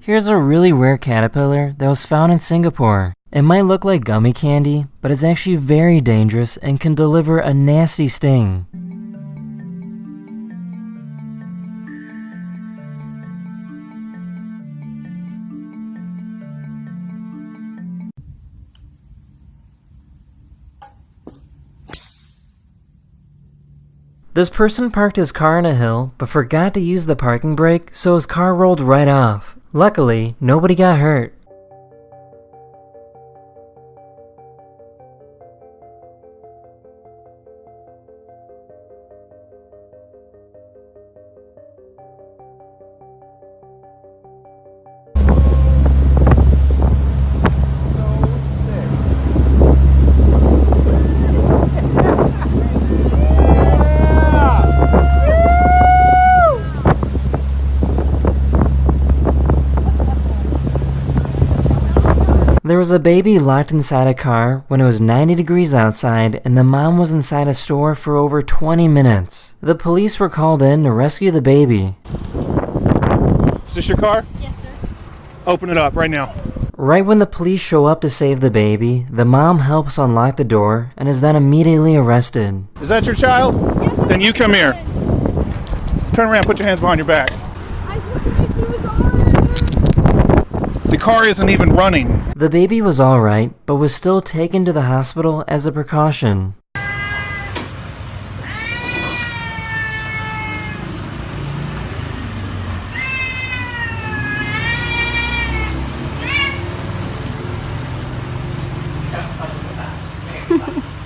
Here's a really rare caterpillar that was found in Singapore. It might look like gummy candy, but it's actually very dangerous and can deliver a nasty sting. This person parked his car on a hill, but forgot to use the parking brake, so his car rolled right off. Luckily, nobody got hurt. There was a baby locked inside a car when it was 90 degrees outside and the mom was inside a store for over 20 minutes. The police were called in to rescue the baby. Is this your car? Yes, sir. Open it up right now. Right when the police show up to save the baby, the mom helps unlock the door and is then immediately arrested. Is that your child? Yes, sir. Then you come here. Turn around, put your hands behind your back. I swear to God, he was alright. The car isn't even running. The baby was alright, but was still taken to the hospital as a precaution.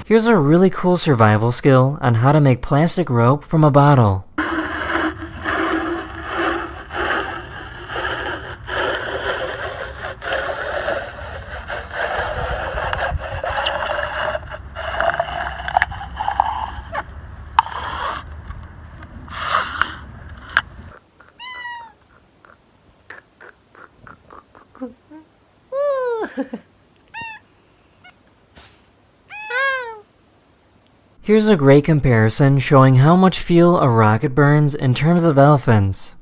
Here's a really cool survival skill on how to make plastic rope from a bottle. Here's a great comparison showing how much fuel a rocket burns in terms of elephants.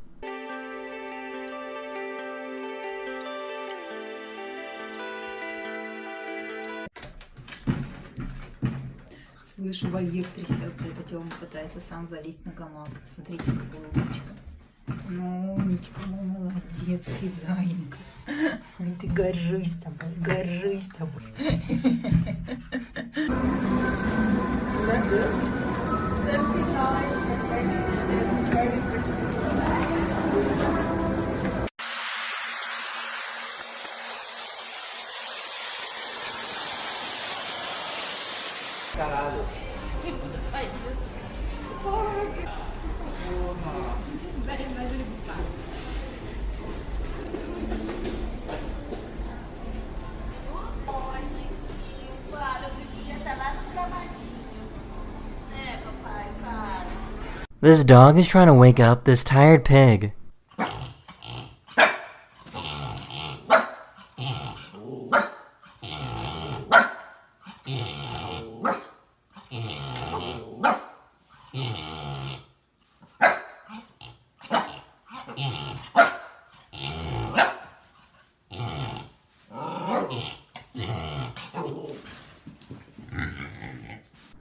Слышу, вольер трясется, это Тёма пытается сам залезть на гамак. Смотрите, какая умничка. Ну, умничка, мой молодец, ты зайка. Ой, ты горжусь тобой, горжусь тобой. Caralho. This dog is trying to wake up this tired pig.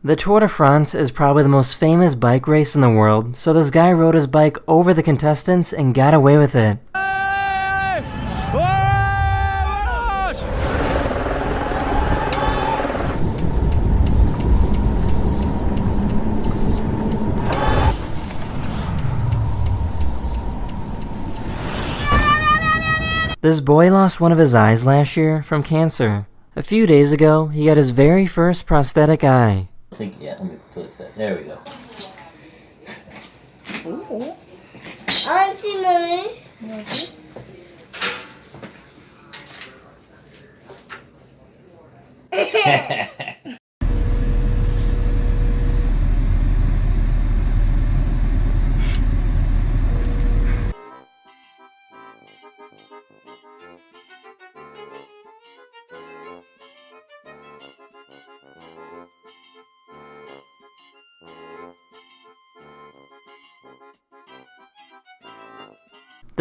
The Tour de France is probably the most famous bike race in the world, so this guy rode his bike over the contestants and got away with it. This boy lost one of his eyes last year from cancer. A few days ago, he got his very first prosthetic eye. Yeah, let me flip that. There we go. Auntie, mommy.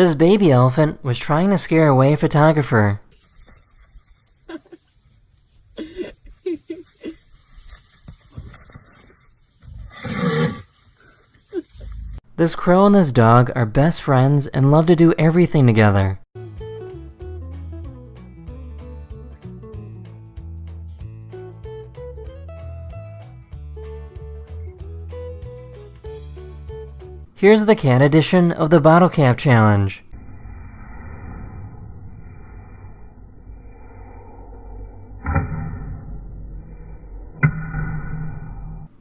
This baby elephant was trying to scare away a photographer. This crow and this dog are best friends and love to do everything together. Here's the cat edition of the Bottle Cap Challenge.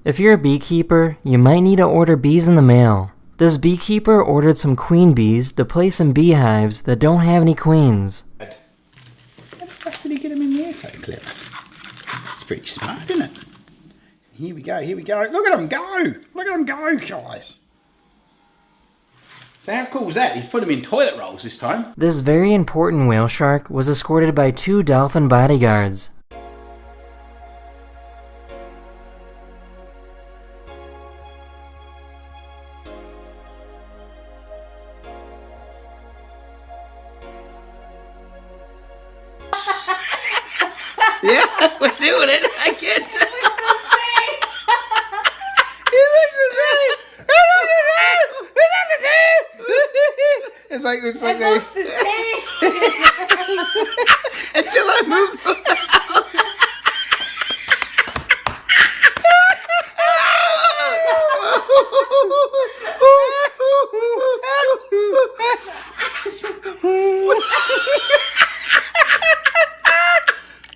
If you're a beekeeper, you might need to order bees in the mail. This beekeeper ordered some queen bees to place in beehives that don't have any queens. How the fuck did he get them in there so clever? It's pretty smart, isn't it? Here we go, here we go. Look at them go! Look at them go, guys! So how cool is that? He's put them in toilet rolls this time. This very important whale shark was escorted by 2 dolphin bodyguards. Yeah, we're doing it. I can't tell. He looks the same. He looks the same. He looks the same. It's like the same. until I move them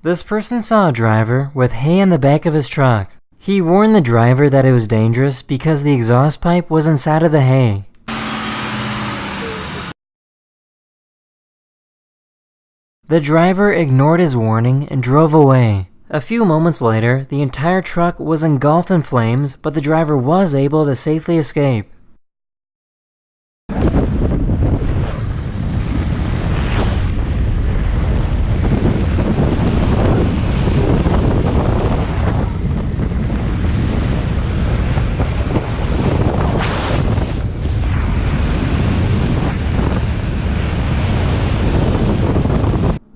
This person saw a driver with hay in the back of his truck. He warned the driver that it was dangerous because the exhaust pipe was inside of the hay. The driver ignored his warning and drove away. A few moments later, the entire truck was engulfed in flames, but the driver was able to safely escape.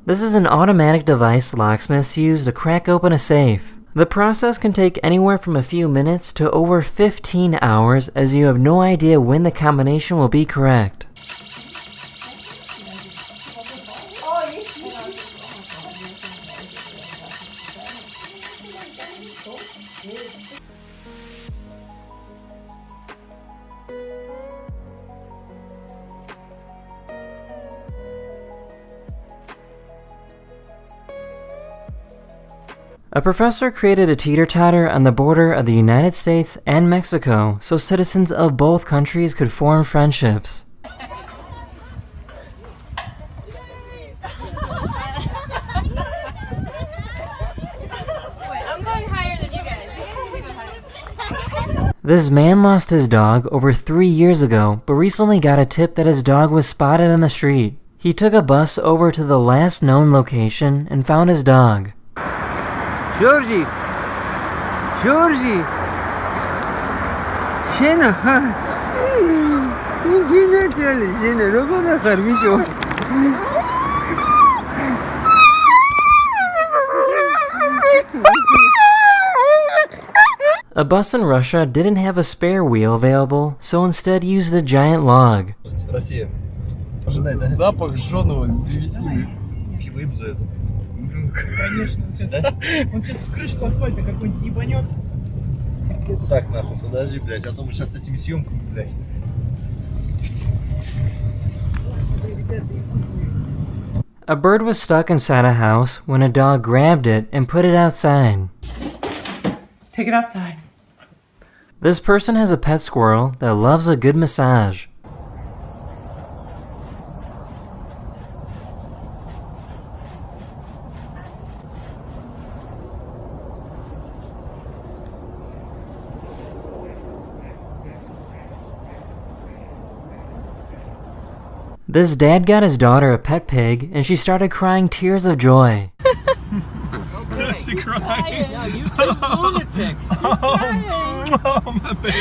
This is an automatic device locksmiths use to crack open a safe. The process can take anywhere from a few minutes to over 15 hours, as you have no idea when the combination will be correct. A professor created a teeter-totter on the border of the United States and Mexico so citizens of both countries could form friendships. I'm going higher than you guys. You guys can go higher. This man lost his dog over 3 years ago, but recently got a tip that his dog was spotted on the street. He took a bus over to the last known location and found his dog. Georgie! Georgie! Shena! Shena, no puedo dejar mi A bus in Russia didn't have a spare wheel available, so instead used a giant log. Россия. Ожидай, да? Запах жженого древесины. Выеб за это. Конечно, он сейчас в крышку асфальта какой-нибудь ебанет. Так, нахуй, подожди, блядь, а то мы сейчас с этими съемками, блядь. A bird was stuck inside a house when a dog grabbed it and put it outside. Take it outside. This person has a pet squirrel that loves a good massage. This dad got his daughter a pet pig and she started crying tears of joy. She crying. lunatics. Oh, my baby.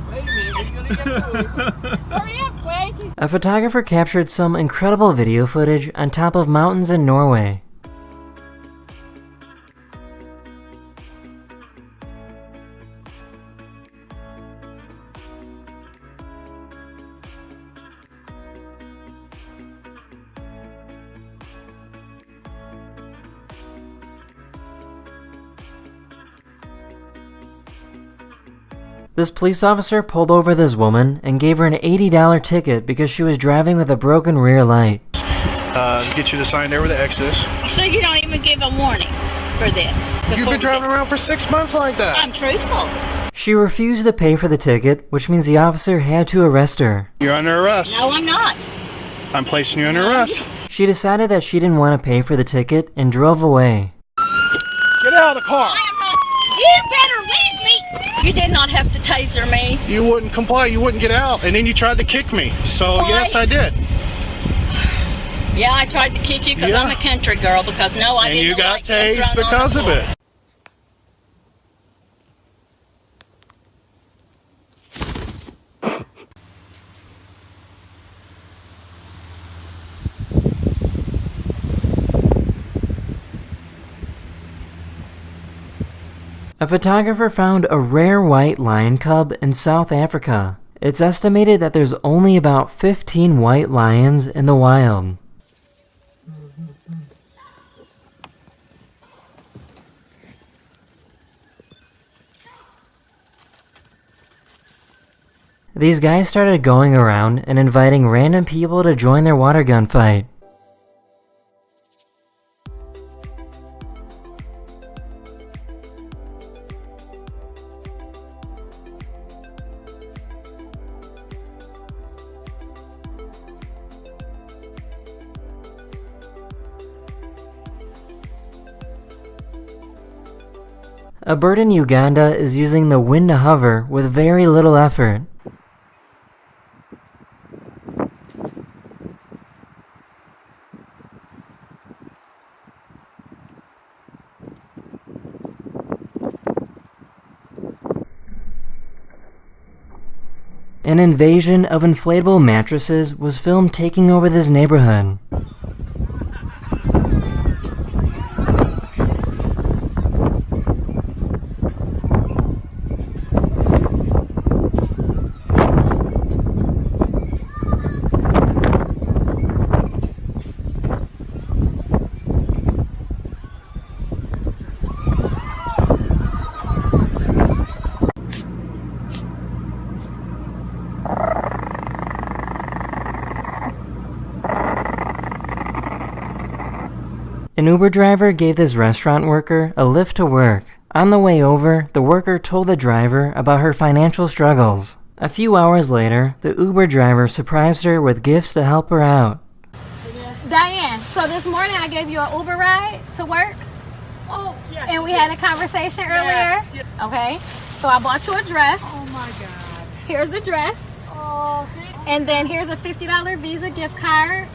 Wait a minute, what are you gonna get food? Hurry up, Blake. A photographer captured some incredible video footage on top of mountains in Norway. This police officer pulled over this woman and gave her an $80 ticket because she was driving with a broken rear light. Get you the sign there where the X is. So you don't even give a warning for this? You've been driving around for 6 months like that. I'm truthful. She refused to pay for the ticket, which means the officer had to arrest her. You're under arrest. No, I'm not. I'm placing you under arrest. She decided that she didn't want to pay for the ticket and drove away. Get out of the car. I am not. You better leave me. You did not have to taser me. You wouldn't comply. You wouldn't get out. And then you tried to kick me. So, Why? yes, I did. Yeah, I tried to kick you because Yeah. I'm a country girl. Because no, I And didn't you got like being tased thrown on because the of floor. it. A photographer found a rare white lion cub in South Africa. It's estimated that there's only about 15 white lions in the wild. These guys started going around and inviting random people to join their water gun fight. A bird in Uganda is using the wind to hover with very little effort. An invasion of inflatable mattresses was filmed taking over this neighborhood. An Uber driver gave this restaurant worker a lift to work. On the way over, the worker told the driver about her financial struggles. A few hours later, the Uber driver surprised her with gifts to help her out. Diane, so this morning I gave you an Uber ride to work? Oh, yes. And we had a conversation earlier? Yes. Okay, so I bought you a dress. Oh my God. Here's the dress. Oh, And then here's a $50 Visa gift card.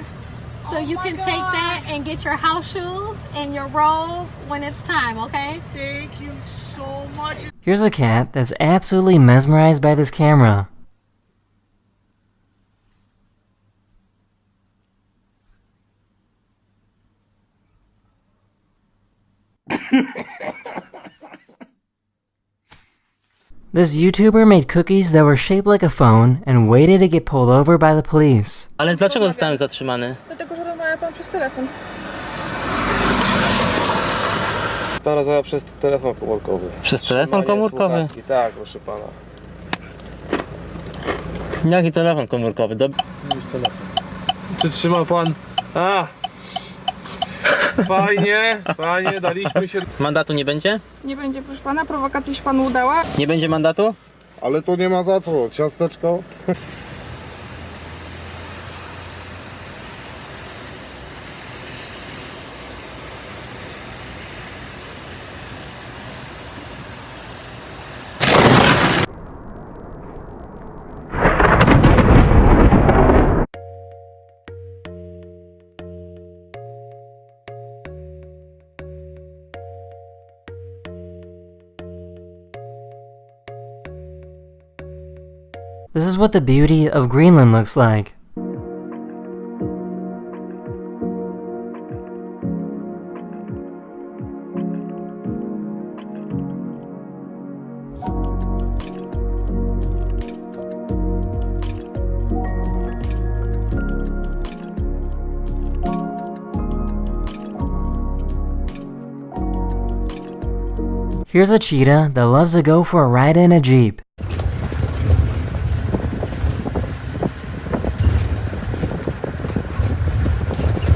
So you can take that and get your house shoes and your robe when it's time, okay? thank you so much. Here's a cat that's absolutely mesmerized by this camera. This YouTuber made cookies that were shaped like a phone and waited to get pulled over by the police. Ale dlaczego zostałem zatrzymany? Dlatego, że rozmawia pan przez telefon. Pan rozmawia przez telefon komórkowy. Przez telefon Trzymanie komórkowy? słuchawki, tak, proszę pana. Jaki telefon komórkowy? Jest telefon. Czy trzyma pan? A! Fajnie, fajnie, daliśmy się. Mandatu nie będzie? Nie będzie, proszę pana, prowokacja się panu udała. Nie będzie mandatu? Ale tu nie ma za co, ciasteczko. This is what the beauty of Greenland looks like. Here's a cheetah that loves to go for a ride in a Jeep.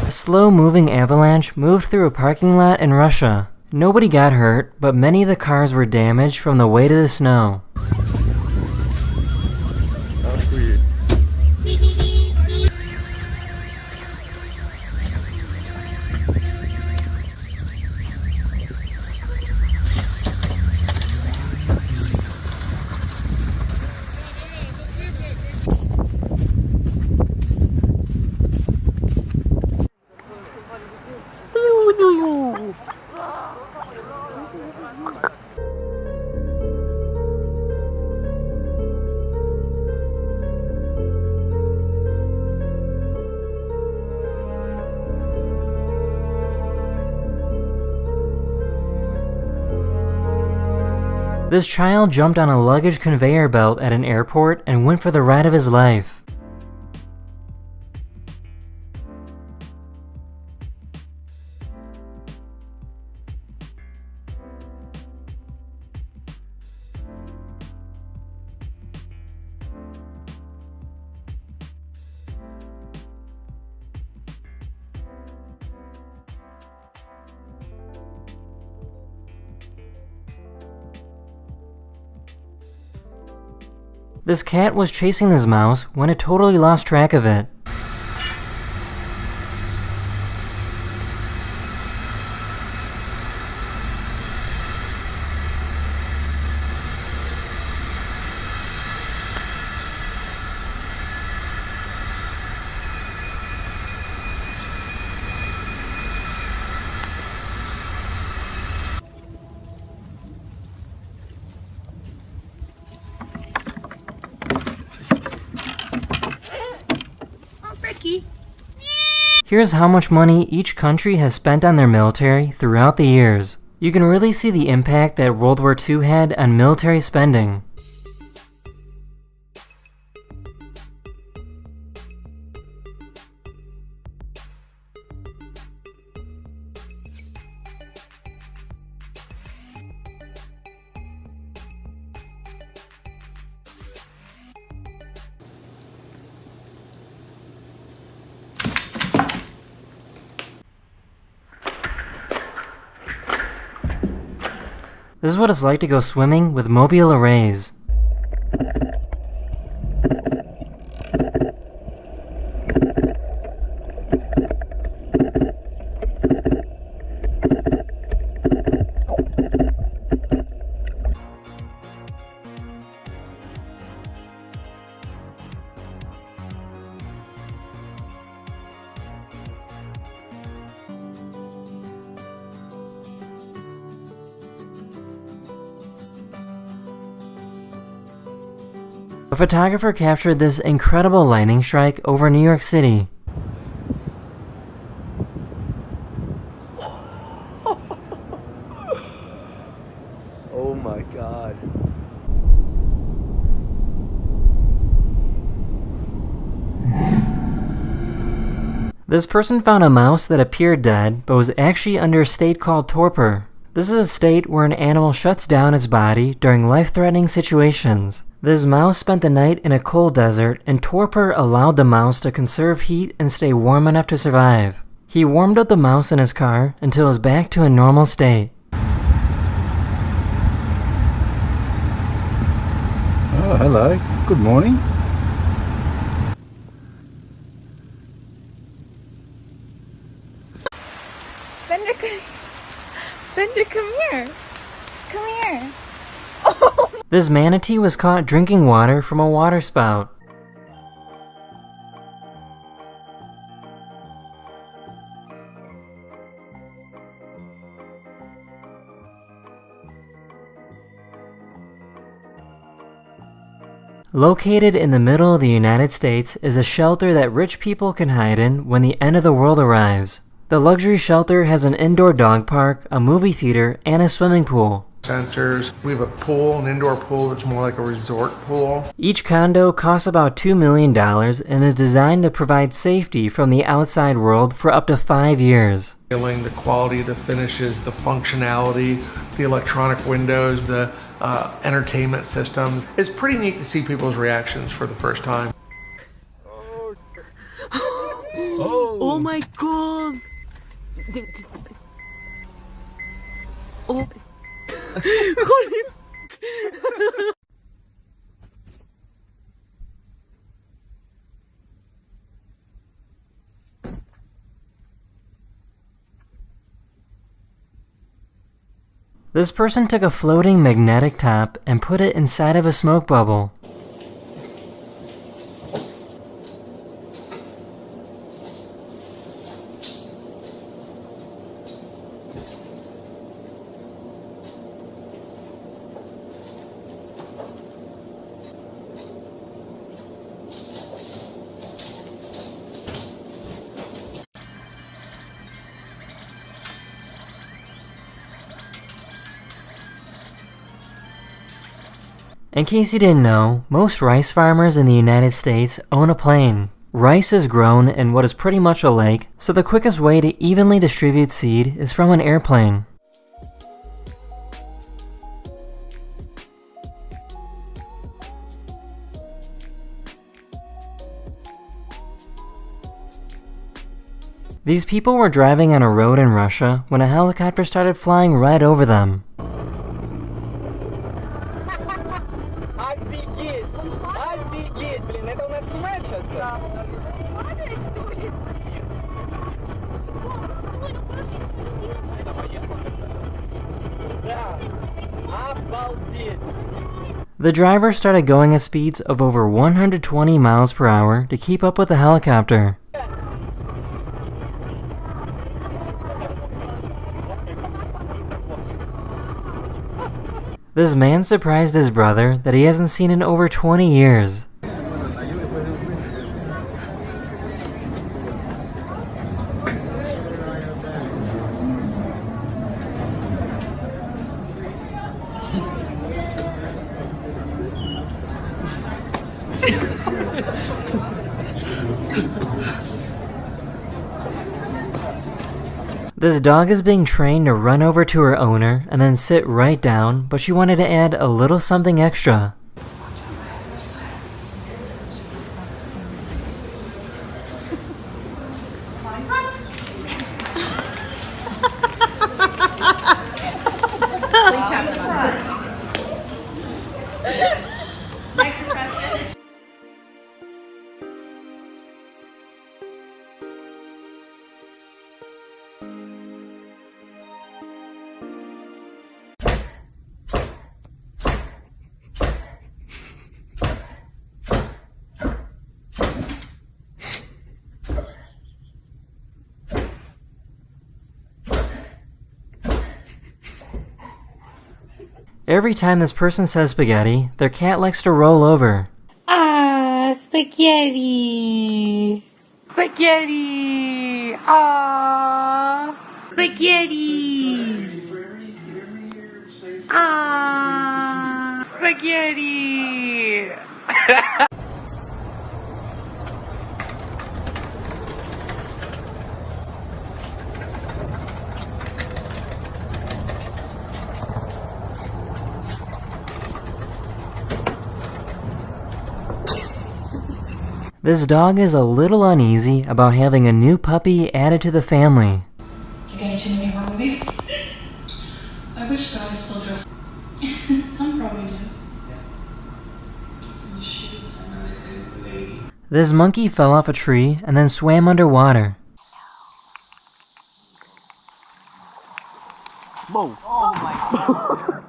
A slow-moving avalanche moved through a parking lot in Russia. Nobody got hurt, but many of the cars were damaged from the weight of the snow. That's weird. This child jumped on a luggage conveyor belt at an airport and went for the ride of his life. This cat was chasing this mouse when it totally lost track of it. Here's how much money each country has spent on their military throughout the years. You can really see the impact that World War II had on military spending. This is what it's like to go swimming with Mobile Arrays. A photographer captured this incredible lightning strike over New York City. Oh my god. This person found a mouse that appeared dead, but was actually under a state called torpor. This is a state where an animal shuts down its body during life-threatening situations. This mouse spent the night in a cold desert, and torpor allowed the mouse to conserve heat and stay warm enough to survive. He warmed up the mouse in his car until it was back to a normal state. Oh, hello. Good morning. Bender, come here. Come here. This manatee was caught drinking water from a water spout. Located in the middle of the United States is a shelter that rich people can hide in when the end of the world arrives. The luxury shelter has an indoor dog park, a movie theater, and a swimming pool. Sensors. We have a pool, an indoor pool that's more like a resort pool. Each condo costs about $2 million and is designed to provide safety from the outside world for up to 5 years. The quality, the finishes, the functionality, the electronic windows, the entertainment systems. It's pretty neat to see people's reactions for the first time. Oh my god! Oh. This person took a floating magnetic top and put it inside of a smoke bubble. In case you didn't know, most rice farmers in the United States own a plane. Rice is grown in what is pretty much a lake, so the quickest way to evenly distribute seed is from an airplane. These people were driving on a road in Russia when a helicopter started flying right over them. The driver started going at speeds of over 120 miles per hour to keep up with the helicopter. This man surprised his brother that he hasn't seen in over 20 years. This dog is being trained to run over to her owner and then sit right down, but she wanted to add a little something extra. Every time this person says spaghetti, their cat likes to roll over. Ah, spaghetti! Spaghetti! Ah, spaghetti! Ah, spaghetti! This dog is a little uneasy about having a new puppy added to the family. You got any horror movies? I wish guys still dress. Some probably do. This monkey fell off a tree and then swam underwater. Whoa. Oh my god.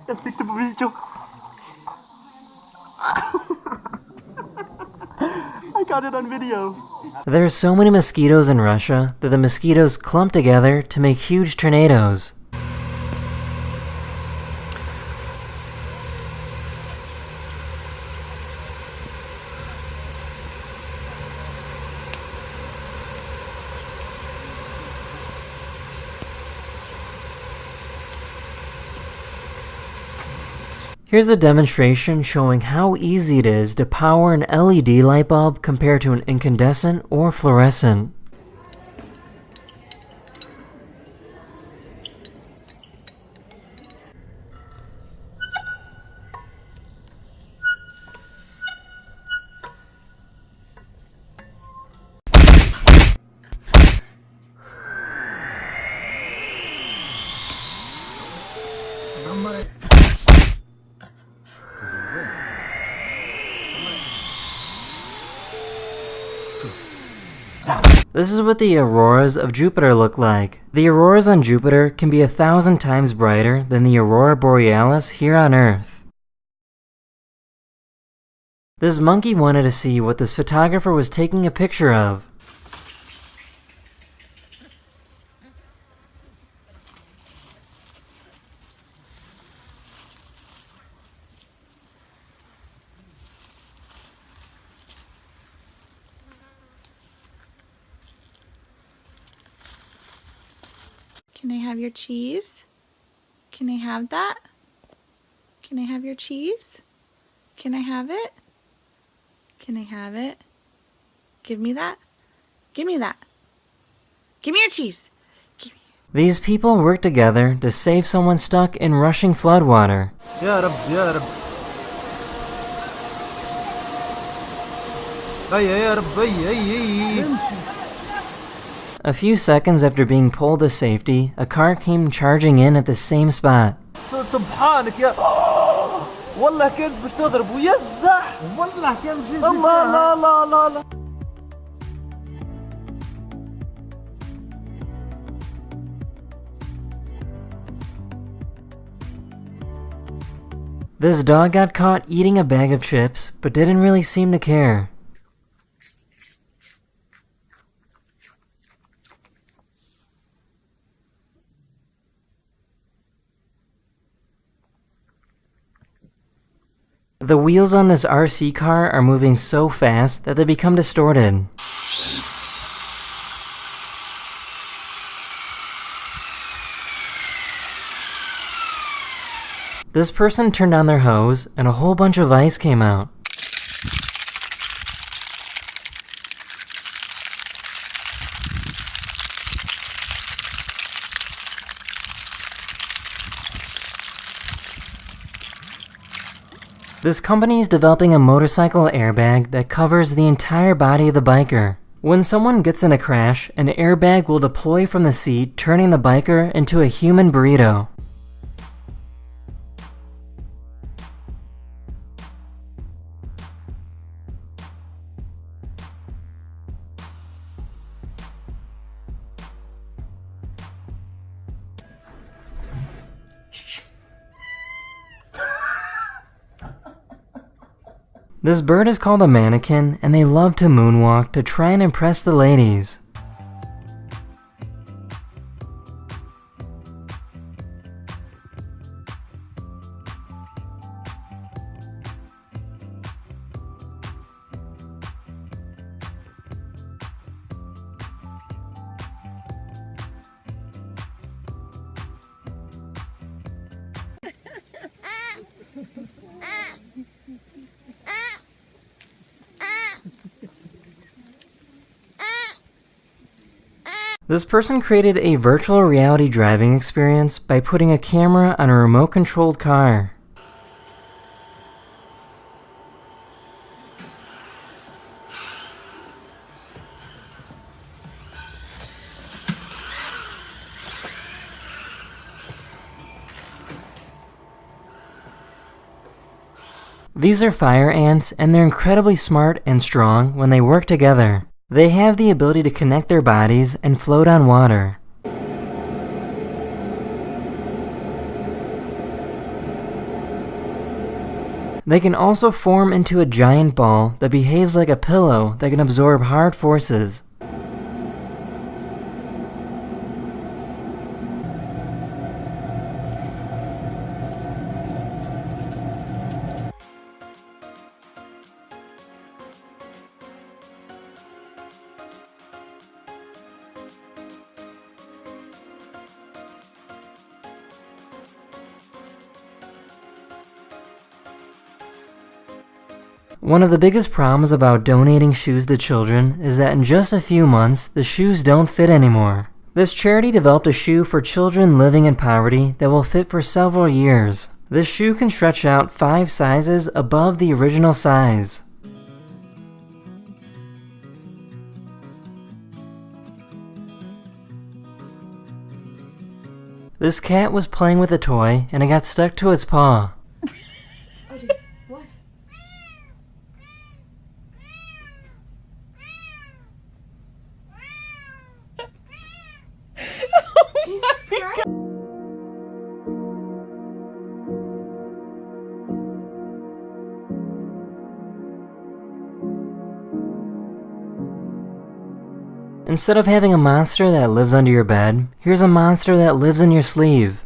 Jag fick det på video. I got it on video. There are so many mosquitoes in Russia that the mosquitoes clump together to make huge tornadoes. Here's a demonstration showing how easy it is to power an LED light bulb compared to an incandescent or fluorescent. This is what the auroras of Jupiter look like. The auroras on Jupiter can be 1,000 times brighter than the aurora borealis here on Earth. This monkey wanted to see what this photographer was taking a picture of. Can I have your cheese? Can I have that? Can I have your cheese? Can I have it? Can I have it? Give me that. Give me that. Give me your cheese. These people work together to save someone stuck in rushing floodwater. يا رب يا رب. هيا يا رب هيا. A few seconds after being pulled to safety, a car came charging in at the same spot. سبحانك يا والله كنت مش تضرب ويزح والله كان جد الله لا لا لا لا. This dog got caught eating a bag of chips, but didn't really seem to care. The wheels on this RC car are moving so fast that they become distorted. This person turned on their hose and a whole bunch of ice came out. This company is developing a motorcycle airbag that covers the entire body of the biker. When someone gets in a crash, an airbag will deploy from the seat, turning the biker into a human burrito. This bird is called a mannequin, and they love to moonwalk to try and impress the ladies. This person created a virtual reality driving experience by putting a camera on a remote-controlled car. These are fire ants, and they're incredibly smart and strong when they work together. They have the ability to connect their bodies and float on water. They can also form into a giant ball that behaves like a pillow that can absorb hard forces. One of the biggest problems about donating shoes to children is that in just a few months, the shoes don't fit anymore. This charity developed a shoe for children living in poverty that will fit for several years. This shoe can stretch out 5 sizes above the original size. This cat was playing with a toy and it got stuck to its paw. What? Jesus Christ. Instead of having a monster that lives under your bed, here's a monster that lives in your sleeve.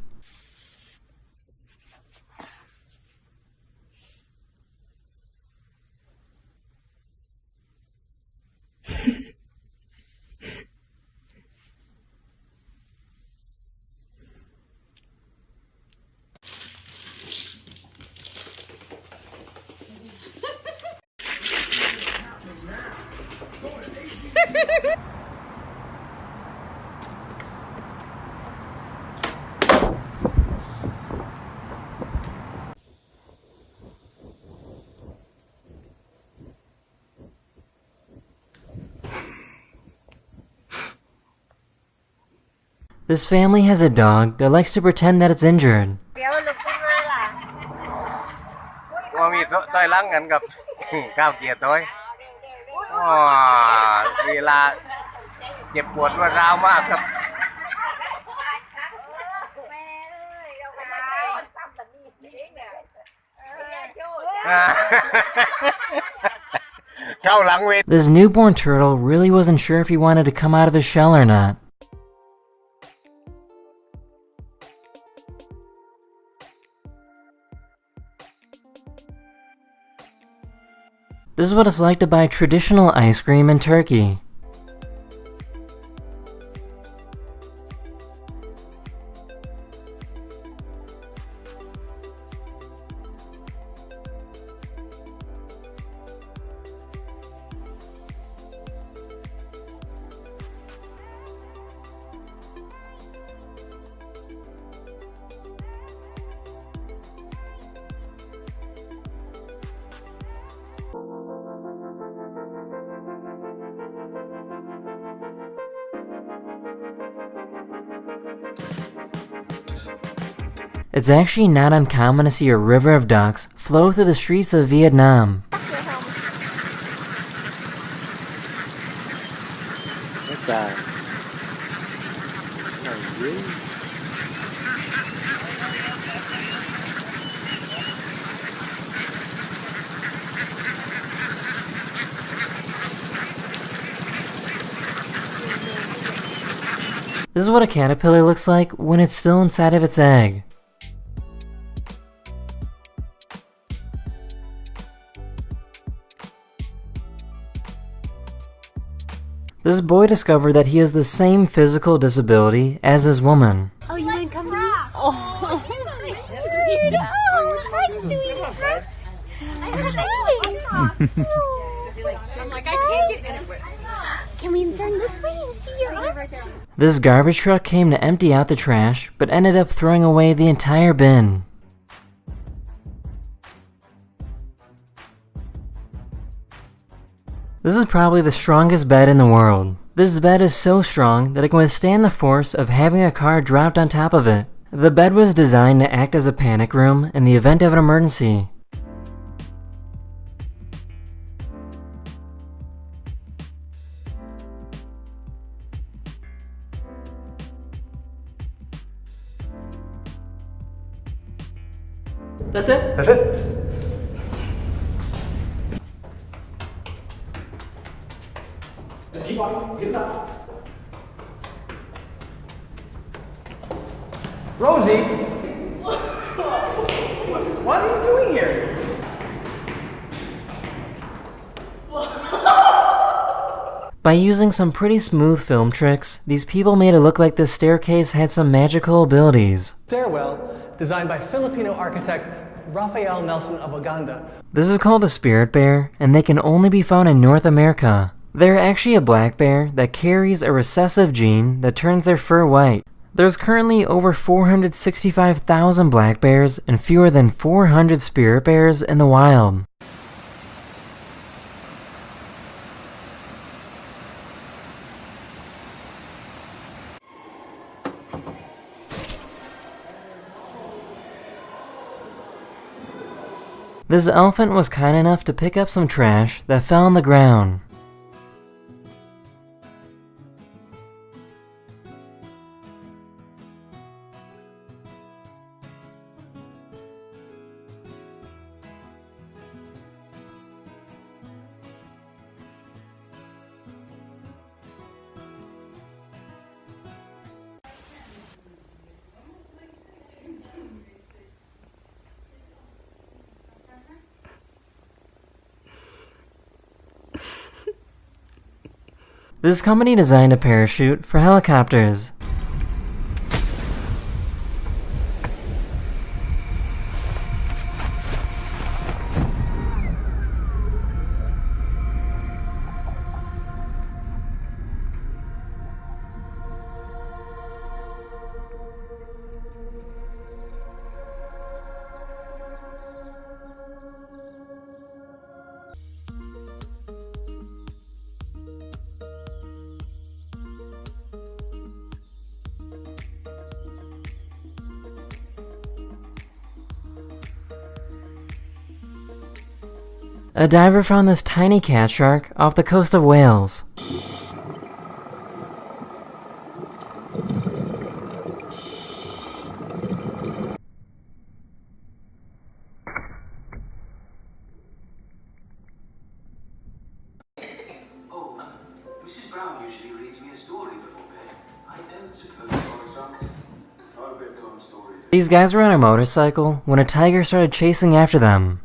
This family has a dog that likes to pretend that it's injured. ว่ามีต่อยหลังกันกับก้าวเกียร์ต่อยเวลาเจ็บปวดรวดร้าวมากครับ เข้าหลังเวท This newborn turtle really wasn't sure if he wanted to come out of his shell or not. This is what it's like to buy traditional ice cream in Turkey. It's actually not uncommon to see a river of ducks flow through the streets of Vietnam. This is what a caterpillar looks like when it's still inside of its egg. This boy discovered that he has the same physical disability as his woman. Oh, you didn't come in? Oh, hi, sweetheart. I'm like, I can't get anywhere. Can we turn this way and see your arm? This garbage truck came to empty out the trash, but ended up throwing away the entire bin. This is probably the strongest bed in the world. This bed is so strong that it can withstand the force of having a car dropped on top of it. The bed was designed to act as a panic room in the event of an emergency. That's it? That's it. Just keep on. Get it up. Rosie! What are you doing here? By using some pretty smooth film tricks, these people made it look like this staircase had some magical abilities. Stairwell, designed by Filipino architect Raphael Nelson of Uganda. This is called a spirit bear, and they can only be found in North America. They're actually a black bear that carries a recessive gene that turns their fur white. There's currently over 465,000 black bears and fewer than 400 spirit bears in the wild. This elephant was kind enough to pick up some trash that fell on the ground. This company designed a parachute for helicopters. A diver found this tiny cat shark off the coast of Wales. Mrs. Brown usually reads me a story before bed. I don't suppose no bedtime stories. These guys were on a motorcycle when a tiger started chasing after them.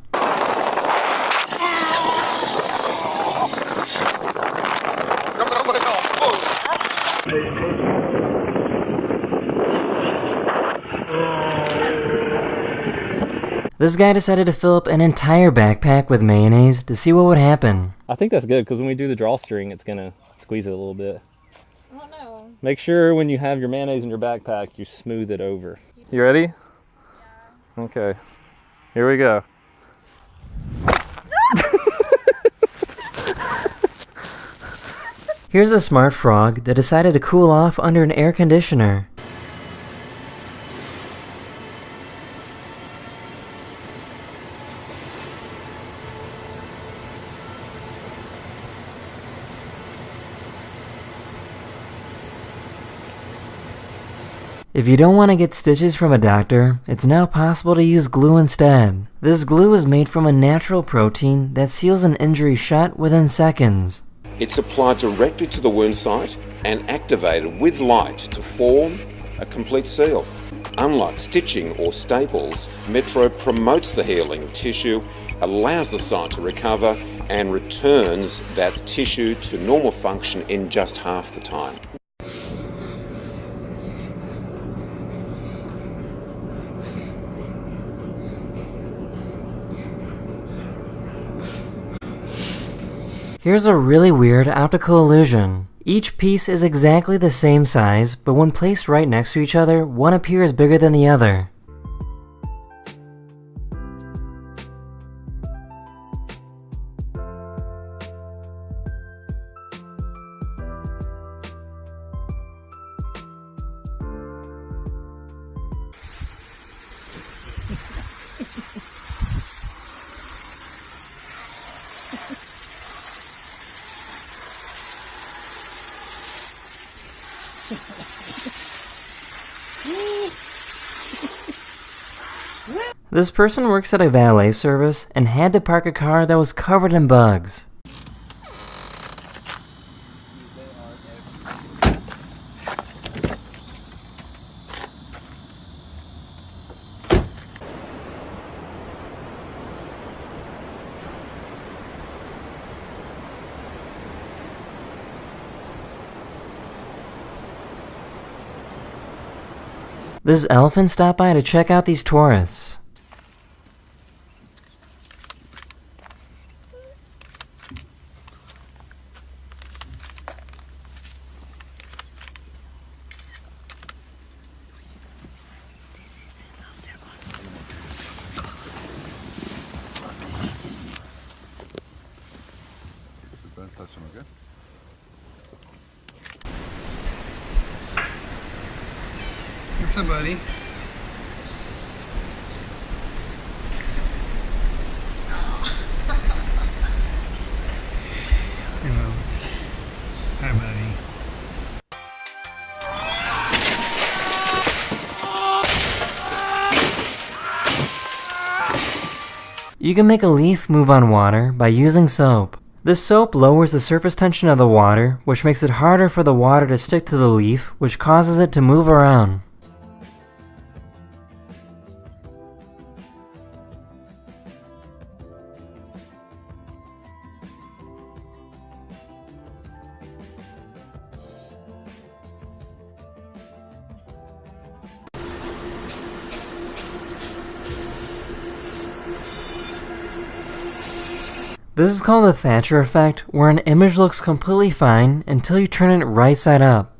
This guy decided to fill up an entire backpack with mayonnaise to see what would happen. I think that's good because when we do the drawstring, it's gonna squeeze it a little bit. Oh no. Make sure when you have your mayonnaise in your backpack, you smooth it over. You ready? Yeah. Okay. Here we go. Here's a smart frog that decided to cool off under an air conditioner. If you don't want to get stitches from a doctor, it's now possible to use glue instead. This glue is made from a natural protein that seals an injury shut within seconds. It's applied directly to the wound site and activated with light to form a complete seal. Unlike stitching or staples, Metro promotes the healing of tissue, allows the site to recover, and returns that tissue to normal function in just half the time. Here's a really weird optical illusion. Each piece is exactly the same size, but when placed right next to each other, one appears bigger than the other. This person works at a valet service and had to park a car that was covered in bugs. This elephant stopped by to check out these tourists. Don't touch them, okay? What's up, buddy? Hello. Hi, buddy. You can make a leaf move on water by using soap. This soap lowers the surface tension of the water, which makes it harder for the water to stick to the leaf, which causes it to move around. This is called the Thatcher effect, where an image looks completely fine until you turn it right side up.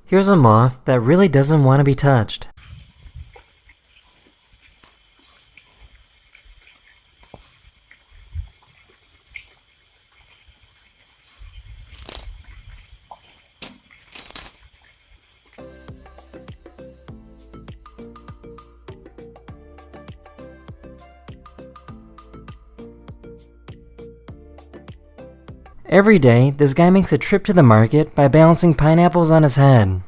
Here's a moth that really doesn't want to be touched. Every day, this guy makes a trip to the market by balancing pineapples on his head.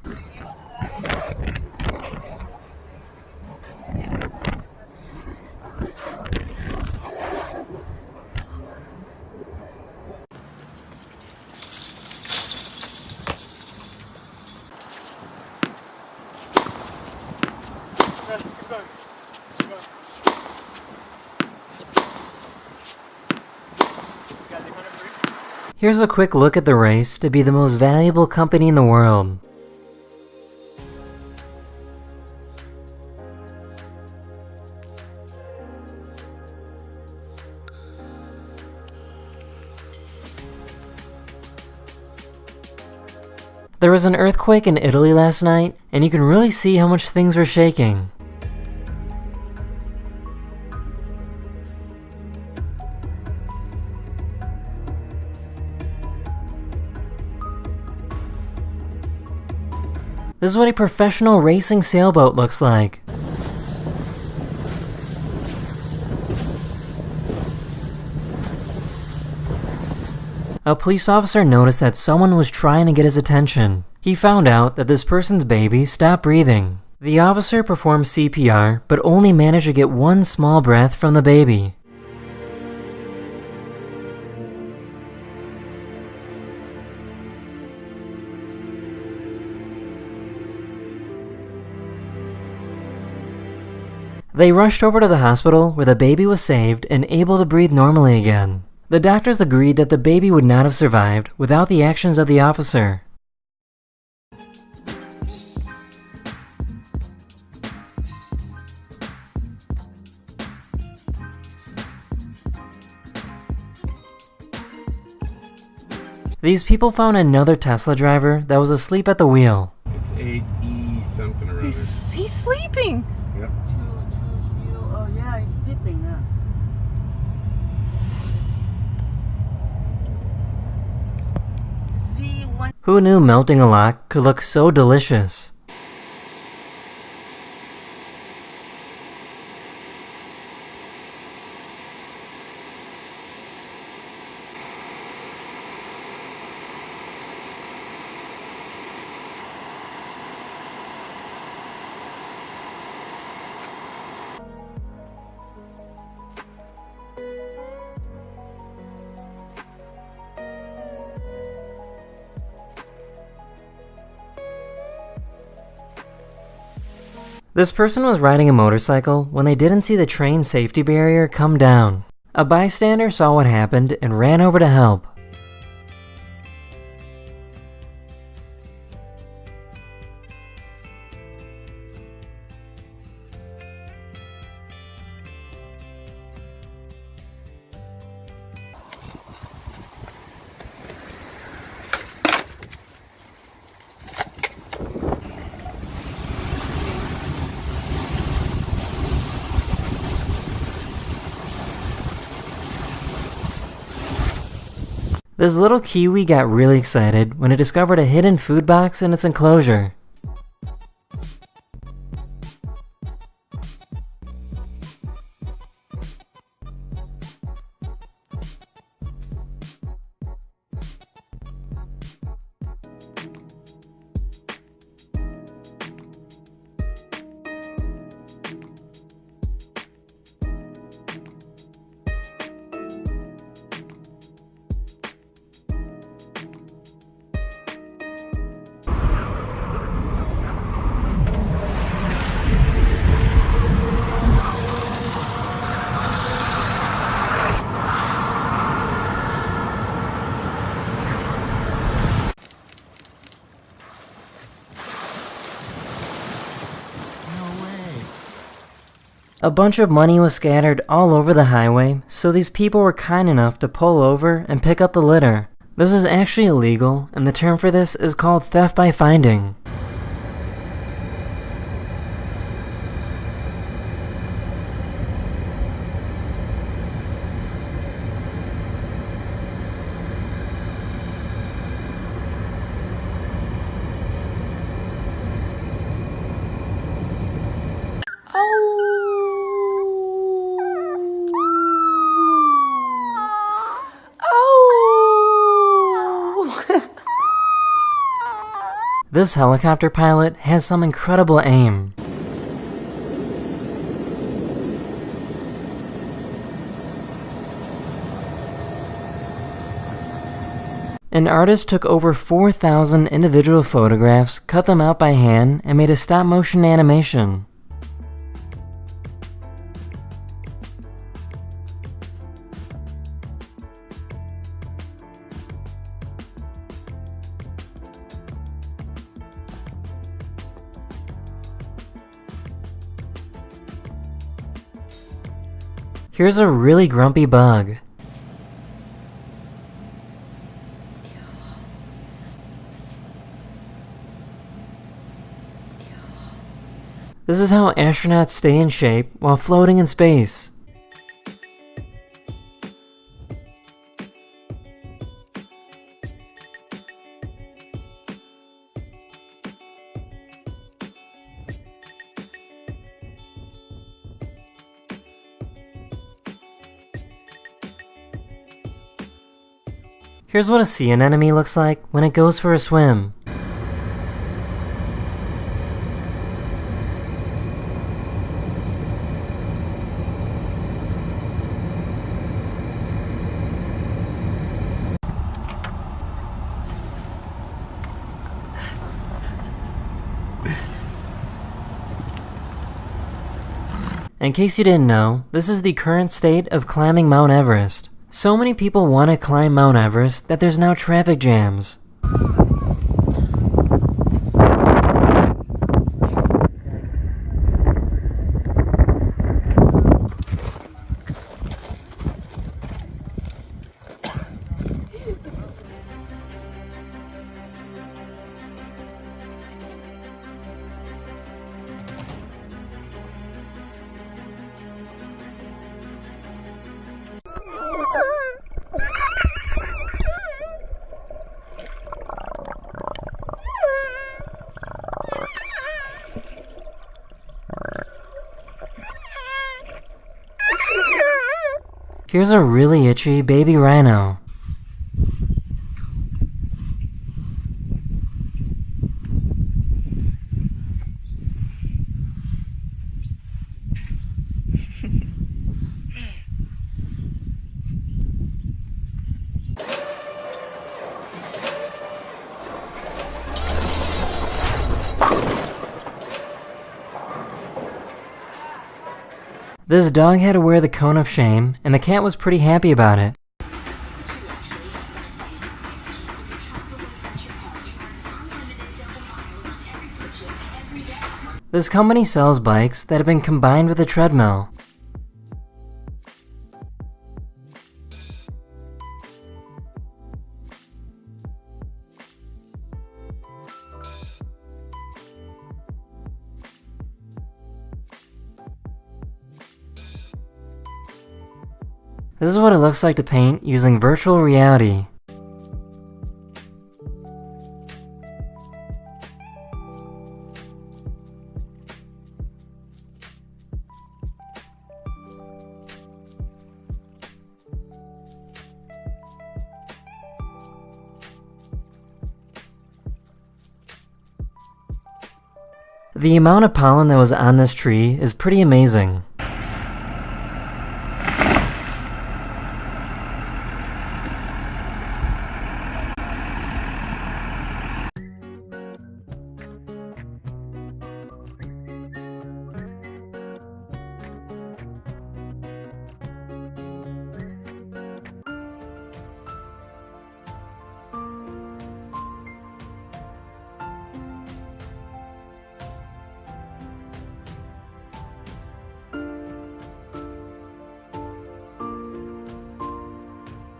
Here's a quick look at the race to be the most valuable company in the world. There was an earthquake in Italy last night, and you can really see how much things were shaking. This is what a professional racing sailboat looks like. A police officer noticed that someone was trying to get his attention. He found out that this person's baby stopped breathing. The officer performed CPR, but only managed to get one small breath from the baby. They rushed over to the hospital where the baby was saved and able to breathe normally again. The doctors agreed that the baby would not have survived without the actions of the officer. These people found another Tesla driver that was asleep at the wheel. It's 8E something around He's sleeping. Yep. Oh yeah, he's sleeping, huh? Who knew melting a lock could look so delicious? This person was riding a motorcycle when they didn't see the train safety barrier come down. A bystander saw what happened and ran over to help. This little kiwi got really excited when it discovered a hidden food box in its enclosure. A bunch of money was scattered all over the highway, so these people were kind enough to pull over and pick up the litter. This is actually illegal, and the term for this is called theft by finding. This helicopter pilot has some incredible aim. An artist took over 4,000 individual photographs, cut them out by hand, and made a stop-motion animation. Here's a really grumpy bug. This is how astronauts stay in shape while floating in space. Here's what a sea anemone looks like when it goes for a swim. In case you didn't know, this is the current state of climbing Mount Everest. So many people want to climb Mount Everest that there's now traffic jams. Here's a really itchy baby rhino. This dog had to wear the cone of shame, and the cat was pretty happy about it. This company sells bikes that have been combined with a treadmill. This is what it looks like to paint using virtual reality. The amount of pollen that was on this tree is pretty amazing.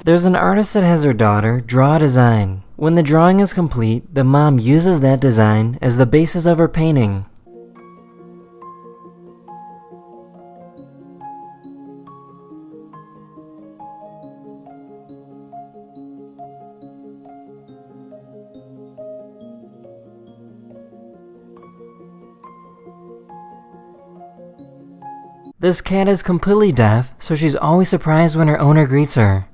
There's an artist that has her daughter draw a design. When the drawing is complete, the mom uses that design as the basis of her painting. This cat is completely deaf, so she's always surprised when her owner greets her.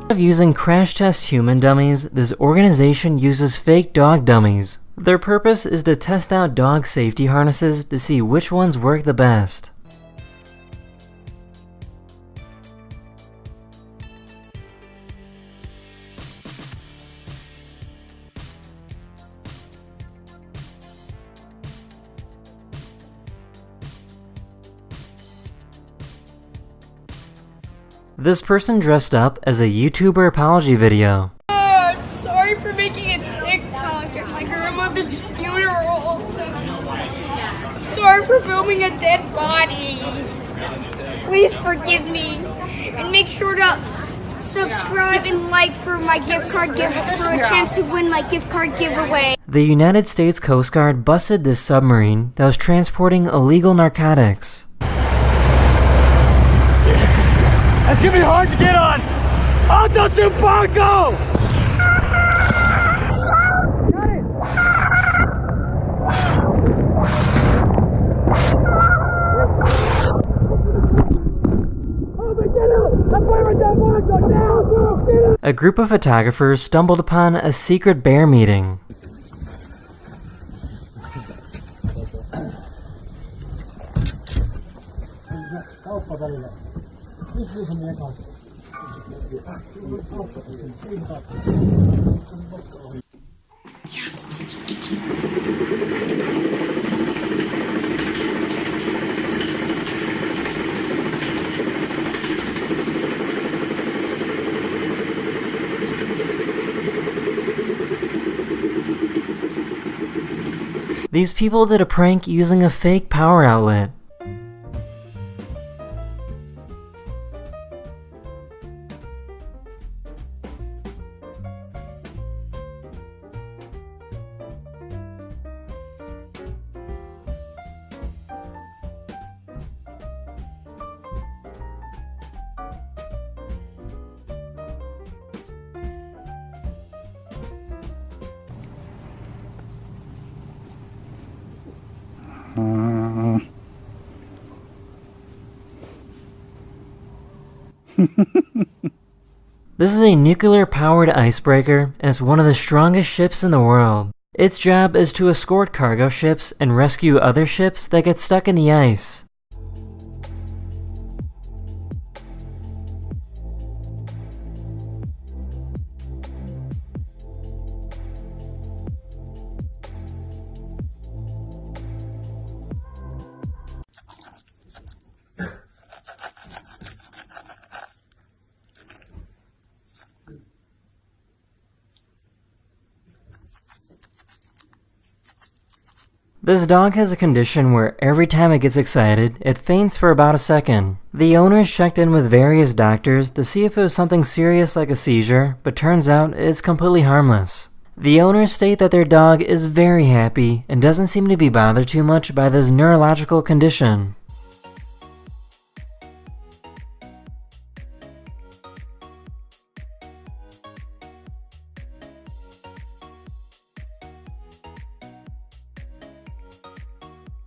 Instead of using crash test human dummies, this organization uses fake dog dummies. Their purpose is to test out dog safety harnesses to see which ones work the best. This person dressed up as a YouTuber apology video. I'm sorry for making a TikTok at my grandmother's funeral. Sorry for filming a dead body. Please forgive me. And make sure to subscribe and like for my gift card for a chance to win my gift card giveaway. The United States Coast Guard busted this submarine that was transporting illegal narcotics. It's gonna be hard to get on! Alto Tupaco! A group of photographers stumbled upon a secret bear meeting. These people did a prank using a fake power outlet. This is a nuclear-powered icebreaker, and it's one of the strongest ships in the world. Its job is to escort cargo ships and rescue other ships that get stuck in the ice. This dog has a condition where every time it gets excited, it faints for about a second. The owners checked in with various doctors to see if it was something serious like a seizure, but turns out it's completely harmless. The owners state that their dog is very happy and doesn't seem to be bothered too much by this neurological condition.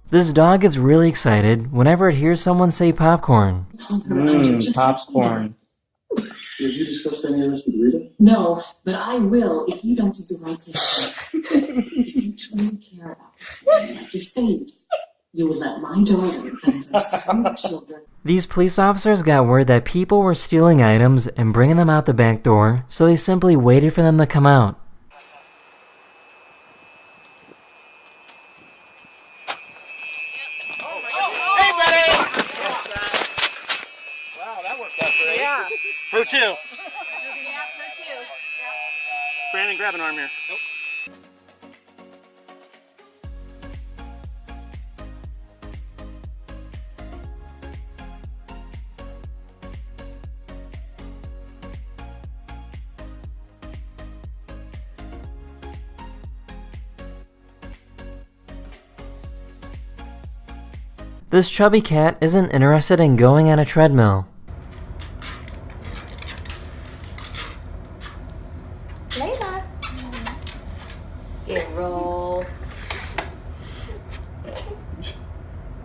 This dog gets really excited whenever it hears someone say popcorn. Popcorn. Have you discussed any of this with Rita? No, but I will if you don't do the right thing. If you truly care about this family like you're saying, you will let my daughter and those sweet children. These police officers got word that people were stealing items and bringing them out the back door, so they simply waited for them to come out. Who to? Brandon, grab an arm here. This chubby cat isn't interested in going on a treadmill. Layla. Get roll.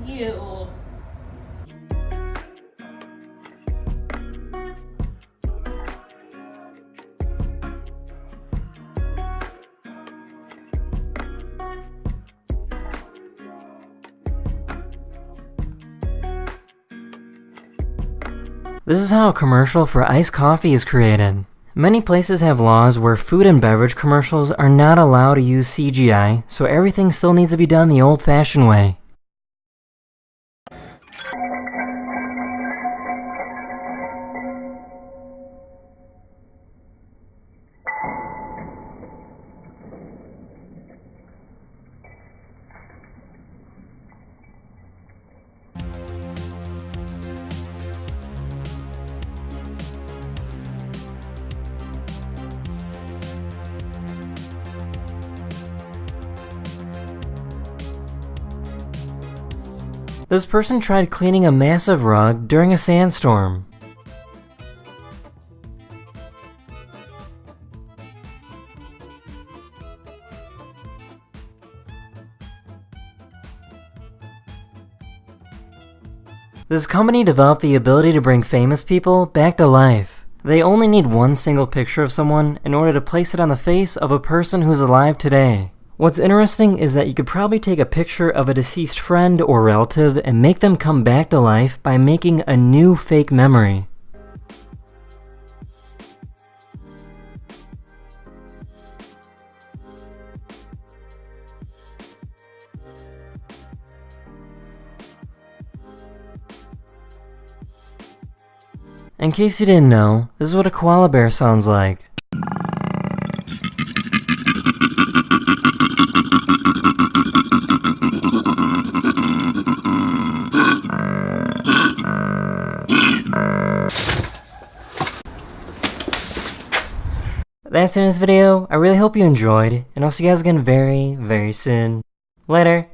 You. This is how a commercial for iced coffee is created. Many places have laws where food and beverage commercials are not allowed to use CGI, so everything still needs to be done the old-fashioned way. This person tried cleaning a massive rug during a sandstorm. This company developed the ability to bring famous people back to life. They only need one single picture of someone in order to place it on the face of a person who's alive today. What's interesting is that you could probably take a picture of a deceased friend or relative and make them come back to life by making a new fake memory. In case you didn't know, this is what a koala bear sounds like. That's in this video. I really hope you enjoyed, and I'll see you guys again very, very soon. Later.